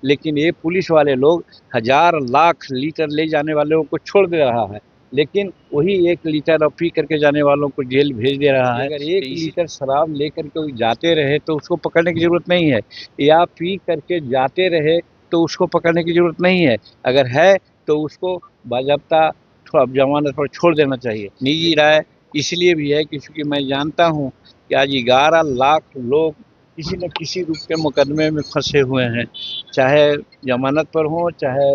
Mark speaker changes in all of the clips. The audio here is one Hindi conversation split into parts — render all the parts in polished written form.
Speaker 1: लेकिन ये पुलिस वाले लोग हजार लाख लीटर ले जाने वालों को छोड़ दे रहा है, लेकिन वही 1 लीटर और पी करके जाने वालों को जेल भेज दे रहा है। अगर 1 लीटर शराब लेकर के जाते रहे तो उसको पकड़ने की जरूरत नहीं है, या पी करके जाते रहे तो उसको पकड़ने की जरूरत नहीं है। अगर है तो उसको बाज़ाब्ता जमानत पर छोड़ देना चाहिए। निजी राय इसलिए भी है कि चूँकि मैं जानता हूँ कि आज 11 लाख लोग किसी न किसी रूप के मुकदमे में फंसे हुए हैं, चाहे जमानत पर हो, चाहे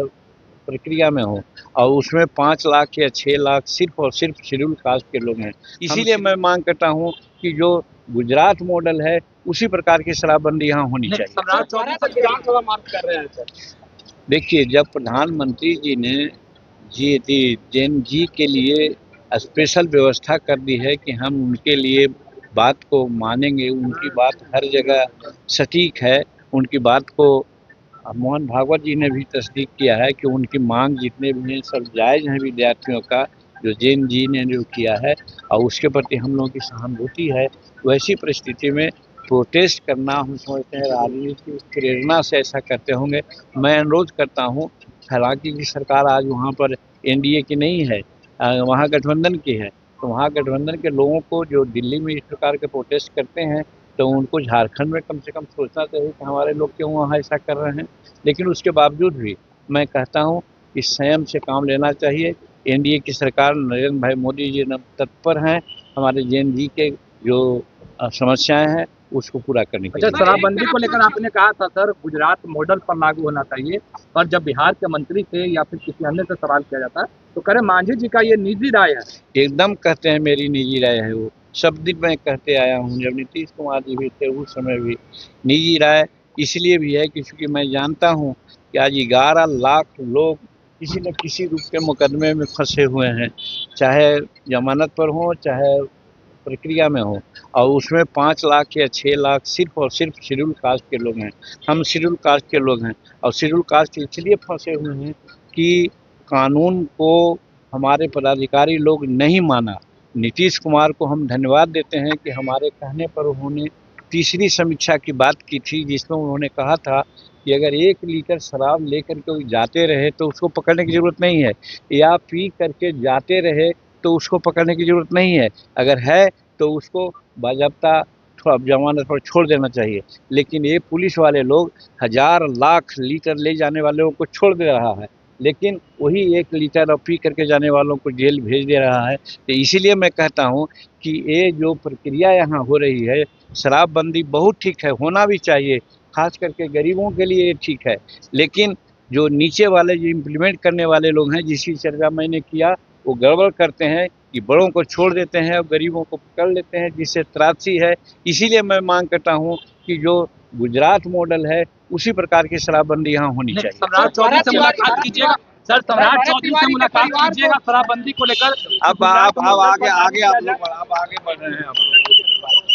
Speaker 1: प्रक्रिया में हो, और उसमें 5 लाख या 6 लाख सिर्फ और सिर्फ शेड्यूल कास्ट के लोग हैं। इसीलिए मैं मांग करता हूँ कि जो गुजरात मॉडल है उसी प्रकार की शराबबंदी यहाँ होनी चाहिए। देखिए, जब प्रधानमंत्री जी ने जेन जी के लिए स्पेशल व्यवस्था कर दी है कि हम उनके लिए बात को मानेंगे, उनकी बात हर जगह सटीक है, उनकी बात को मोहन भागवत जी ने भी तस्दीक किया है कि उनकी मांग जितने भी हैं सब जायज़ हैं विद्यार्थियों का, जो जैन जी ने जो किया है, और उसके प्रति हम लोगों की सहानुभूति है। वैसी परिस्थिति में प्रोटेस्ट करना हम समझते हैं राजनीति की प्रेरणा से ऐसा करते होंगे। मैं अनुरोध करता हूँ, हालांकि की सरकार आज वहाँ पर एनडीए की नहीं है, वहाँ गठबंधन की है, तो वहाँ गठबंधन के लोगों को जो दिल्ली में इस प्रकार के प्रोटेस्ट करते हैं, तो उनको झारखंड में कम से कम सोचना चाहिए कि हमारे लोग क्यों वहाँ ऐसा कर रहे हैं। लेकिन उसके बावजूद भी मैं कहता हूँ कि संयम से काम लेना चाहिए। एनडीए की सरकार नरेंद्र भाई मोदी जी तत्पर हैं हमारे जैन जी के जो समस्याएं हैं उसको पूरा करने के लिए।
Speaker 2: अच्छा, शराबबंदी को लेकर आपने कहा था सर गुजरात मॉडल पर लागू होना चाहिए, पर जब बिहार के मंत्री से या फिर किसी अन्य से सवाल किया जाता है तो कह रहे मांझी जी का ये निजी राय है।
Speaker 1: एकदम कहते हैं मेरी निजी राय है, वो सब दिन मैं कहते आया हूँ, जब नीतीश कुमार जी भी थे उस समय भी। निजी राय इसलिए भी है कि चूँकि मैं जानता हूँ कि आज 11 लाख लोग किसी न किसी रूप के मुकदमे में फंसे हुए हैं, चाहे जमानत पर हो, चाहे प्रक्रिया में हो, और उसमें 5 लाख या 6 लाख सिर्फ और सिर्फ शेड्यूल कास्ट के लोग हैं। हम शेड्यूल कास्ट के लोग हैं, और शेड्यूल कास्ट इसलिए फंसे हुए हैं कि कानून को हमारे पदाधिकारी लोग नहीं माना। नीतीश कुमार को हम धन्यवाद देते हैं कि हमारे कहने पर उन्होंने तीसरी समीक्षा की बात की थी, जिसमें उन्होंने कहा था कि अगर 1 लीटर शराब लेकर के जाते रहे तो उसको पकड़ने की ज़रूरत नहीं है, या पी करके जाते रहे तो उसको पकड़ने की ज़रूरत नहीं है। अगर है तो उसको बाज़ाब्ता जमानत पर छोड़ देना चाहिए। लेकिन ये पुलिस वाले लोग हजार लाख लीटर ले जाने वालों को छोड़ दे रहा है, लेकिन वही 1 लीटर और पी करके जाने वालों को जेल भेज दे रहा है। तो इसीलिए मैं कहता हूँ कि ये जो प्रक्रिया यहाँ हो रही है, शराबबंदी बहुत ठीक है, होना भी चाहिए, खास करके गरीबों के लिए ये ठीक है। लेकिन जो नीचे वाले जो इम्प्लीमेंट करने वाले लोग हैं, जिसकी चर्चा मैंने किया, वो गड़बड़ करते हैं कि बड़ों को छोड़ देते हैं और गरीबों को पकड़ लेते हैं, जिससे त्रासदी है। इसीलिए मैं मांग करता हूँ कि जो गुजरात मॉडल है उसी प्रकार की शराबबंदी यहाँ होनी चाहिए।
Speaker 2: सम्राट चौधरी से मुलाकात कीजिएगा सर, सम्राट चौधरी से मुलाकात कीजिएगा शराबबंदी को लेकर।
Speaker 1: अब आगे आप लोग आगे बढ़ रहे हैं आप लोग।